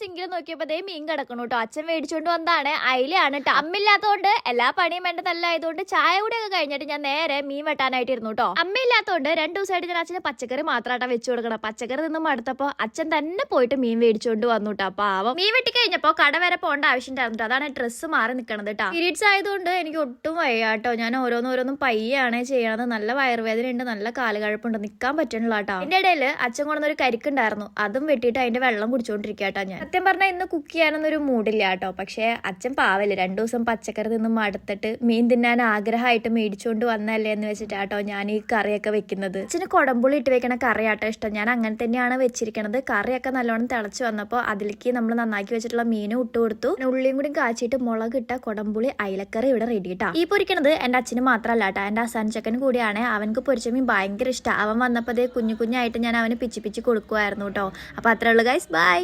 സിങ്കിലും നോക്കിയപ്പോ മീൻ കിടക്കണു കേട്ടോ. അച്ഛൻ മേടിച്ചോണ്ട് വന്നതാണ്. അയിലാണ് കേട്ടോ. അമ്മില്ലാത്തതുകൊണ്ട് എല്ലാ പണിയും എന്റെ നല്ലതായതുകൊണ്ട് ചായ കൂടെ ഒക്കെ കഴിഞ്ഞിട്ട് ഞാൻ നേരെ മീൻ വെട്ടാനായിട്ട് ഇരുന്നു കേട്ടോ. അമ്മയില്ലാത്തതുകൊണ്ട് 2 ദിവസമായിട്ട് ഞാൻ അച്ഛന് പച്ചക്കറി മാത്രമായിട്ടാ വെച്ചു കൊടുക്കണം. പച്ചക്കറി നിന്നും അടുത്തപ്പോ അച്ഛൻ തന്നെ പോയിട്ട് മീൻ മേടിച്ചോണ്ട് വന്നു കേട്ടോ. പാവം. മീൻ വെട്ടി കഴിഞ്ഞപ്പോ കട വരെ പോകേണ്ട ആവശ്യം ഉണ്ടായിരുന്നു. അതാണ് ഡ്രസ്സ് മാറി നിൽക്കണത് കേട്ടോ. പീരീഡ്സ് ആയതുകൊണ്ട് എനിക്ക് ഒട്ടും വയ്യാട്ടോ. ഞാൻ ഓരോന്നും പയ്യാണ് ചെയ്യണത്. നല്ല വയറുവേദന ഉണ്ട്, നല്ല കാലുകഴപ്പുണ്ട്, നിൽക്കാൻ പറ്റണില്ല കേട്ടോ. എന്റെ ഇടയിൽ അച്ഛൻ കൊണ്ടുവന്നൊരു കരിക്കുണ്ടായിരുന്നു. അതും വെട്ടിയിട്ട് അതിന്റെ വെള്ളം കുടിച്ചോണ്ടിരിക്കട്ടോ. ഞാൻ സത്യം പറഞ്ഞാൽ ഇന്ന് കുക്ക് ചെയ്യാനൊന്നും ഒരു മൂഡില്ല കേട്ടോ. പക്ഷെ അച്ഛൻ പാവല്ലേ, 2 ദിവസം പച്ചക്കറി നിന്നും മടുത്തിട്ട് മീൻ തിന്നാൻ ആഗ്രഹമായിട്ട് മേടിച്ചോണ്ട് വന്നല്ലേ എന്ന് വെച്ചിട്ടാട്ടോ ഞാൻ ഈ കറിയൊക്കെ വെക്കുന്നത്. അച്ഛന് കൊടമ്പുളി ഇട്ട് വെക്കണ കറിയാട്ടോ ഇഷ്ടം. ഞാൻ അങ്ങനെ തന്നെയാണ് വെച്ചിരിക്കണത്. കറിയൊക്കെ നല്ലോണം തിളച്ച് വന്നപ്പോൾ അതിലേക്ക് നമ്മൾ നന്നാക്കി വെച്ചിട്ടുള്ള മീനും ഇട്ട് കൊടുത്തു. ഉള്ളിയും കൂടി കാച്ചിട്ട് മുളക് ഇട്ട കൊടമ്പുളി അയിലക്കറി ഇവിടെ റെഡി കേട്ടോ. ഈ പൊരിക്കണത് എന്റെ അച്ഛന് മാത്രമല്ല കേട്ടോ, എന്റെ അസാൻ ചക്കൻ കൂടിയാണ്. അവനക്ക് പൊരിച്ച മീൻ ഭയങ്കര ഇഷ്ടം. അവൻ വന്നപ്പോൾ കുഞ്ഞു കുഞ്ഞായിട്ട് ഞാൻ അവന് പിച്ചി കൊടുക്കുമായിരുന്നു കേട്ടോ. അപ്പൊ അത്രേ ഉള്ളൂ ഗൈസ്, ബൈ.